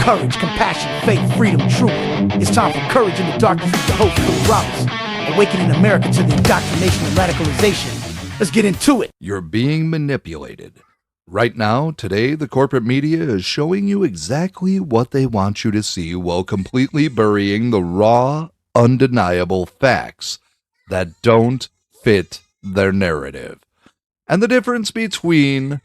courage, compassion, faith, freedom, truth. It's time for courage in the darkness with the host, Phil Roberts. Awakening America to the indoctrination and radicalization. Let's get into it. You're being manipulated. Right now, today, the corporate media is showing you exactly what they want you to see while completely burying the raw, undeniable facts that don't fit their narrative. And the difference between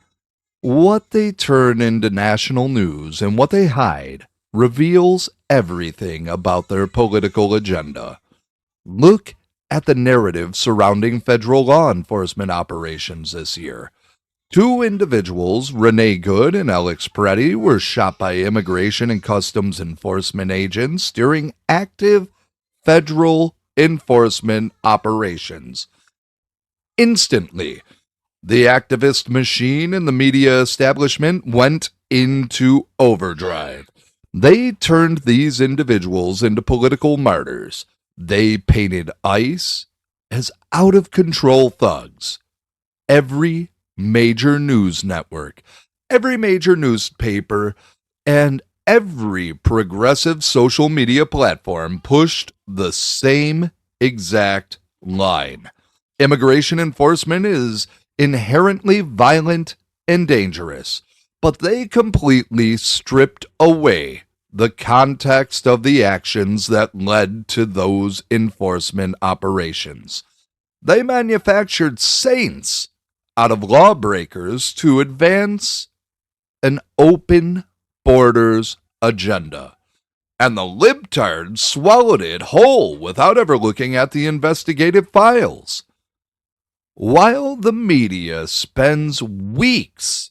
what they turn into national news and what they hide reveals everything about their political agenda. Look at the narrative surrounding federal law enforcement operations this year. Two individuals, Renee Good and Alex Preddy, were shot by Immigration and Customs Enforcement agents during active federal enforcement operations. Instantly, the activist machine and the media establishment went into overdrive. They turned these individuals into political martyrs. They painted ICE as out-of-control thugs. Every major news network, every major newspaper, and every progressive social media platform pushed the same exact line. Immigration enforcement is inherently violent and dangerous, but they completely stripped away the context of the actions that led to those enforcement operations. They manufactured saints out of lawbreakers to advance an open borders agenda. And the libtards swallowed it whole without ever looking at the investigative files. While the media spends weeks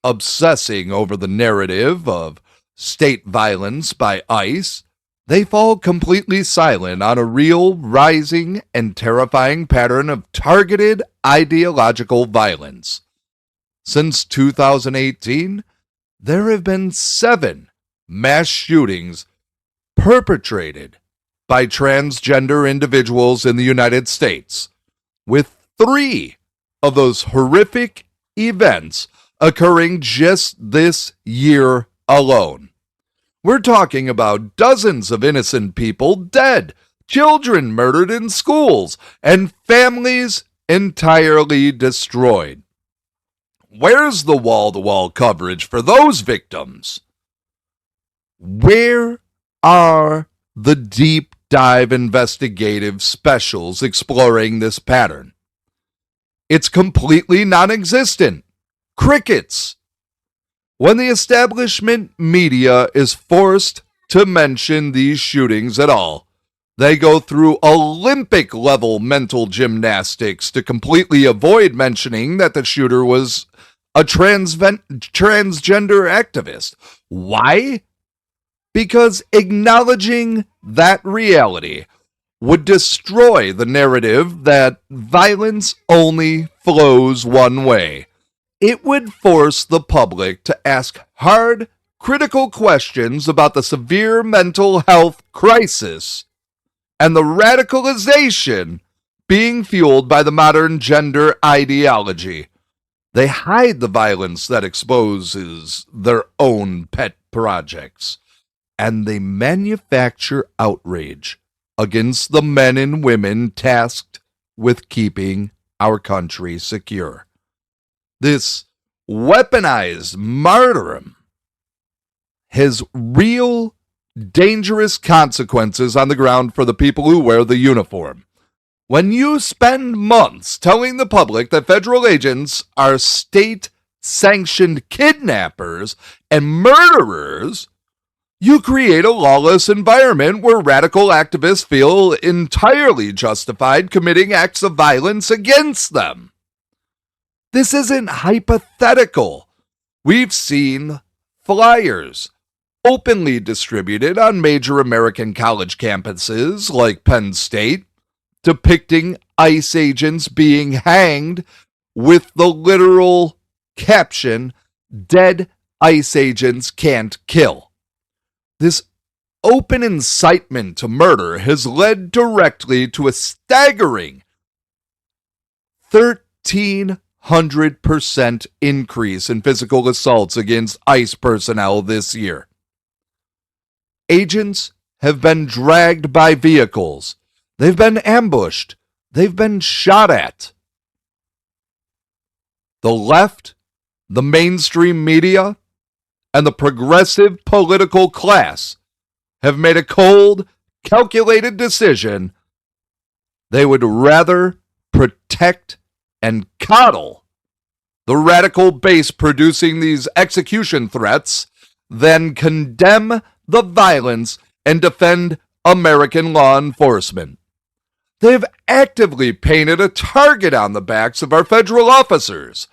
obsessing over the narrative of state violence by ICE, they fall completely silent on a real, rising, and terrifying pattern of targeted ideological violence. Since 2018, there have been 7 mass shootings perpetrated by transgender individuals in the United States, with 3 of those horrific events occurring just this year alone. We're talking about dozens of innocent people dead, children murdered in schools, and families entirely destroyed. Where's the wall-to-wall coverage for those victims? Where are the deep dive investigative specials exploring this pattern? It's completely non-existent. Crickets. When the establishment media is forced to mention these shootings at all, they go through Olympic-level mental gymnastics to completely avoid mentioning that the shooter was a transgender activist. Why? Because acknowledging that reality would destroy the narrative that violence only flows one way. It would force the public to ask hard, critical questions about the severe mental health crisis and the radicalization being fueled by the modern gender ideology. They hide the violence that exposes their own pet projects, and they manufacture outrage against the men and women tasked with keeping our country secure. This weaponized martyrdom has real dangerous consequences on the ground for the people who wear the uniform. When you spend months telling the public that federal agents are state-sanctioned kidnappers and murderers, you create a lawless environment where radical activists feel entirely justified committing acts of violence against them. This isn't hypothetical. We've seen flyers openly distributed on major American college campuses like Penn State depicting ICE agents being hanged with the literal caption, "Dead ICE agents can't kill." This open incitement to murder has led directly to a staggering 1,300% increase in physical assaults against ICE personnel this year. Agents have been dragged by vehicles. They've been ambushed. They've been shot at. The left, the mainstream media, and the progressive political class have made a cold, calculated decision. They would rather protect and coddle the radical base producing these execution threats than condemn the violence and defend American law enforcement. They've actively painted a target on the backs of our federal officers,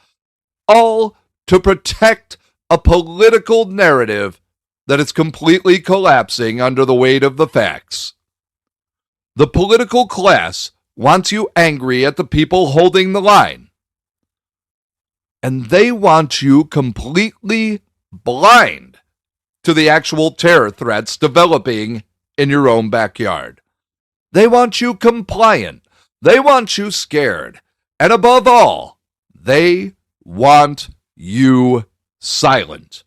all to protect a political narrative that is completely collapsing under the weight of the facts. The political class wants you angry at the people holding the line, and they want you completely blind to the actual terror threats developing in your own backyard. They want you compliant. They want you scared. And above all, they want you silent.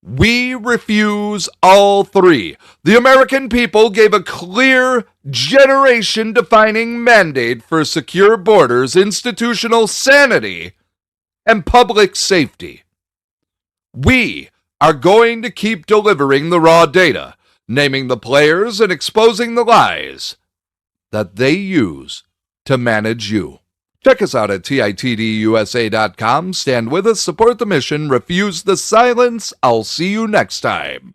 We refuse all three. The American people gave a clear, generation-defining mandate for secure borders, institutional sanity, and public safety. We are going to keep delivering the raw data, naming the players and exposing the lies that they use to manage you. Check us out at titdusa.com. Stand with us, support the mission, refuse the silence. I'll see you next time.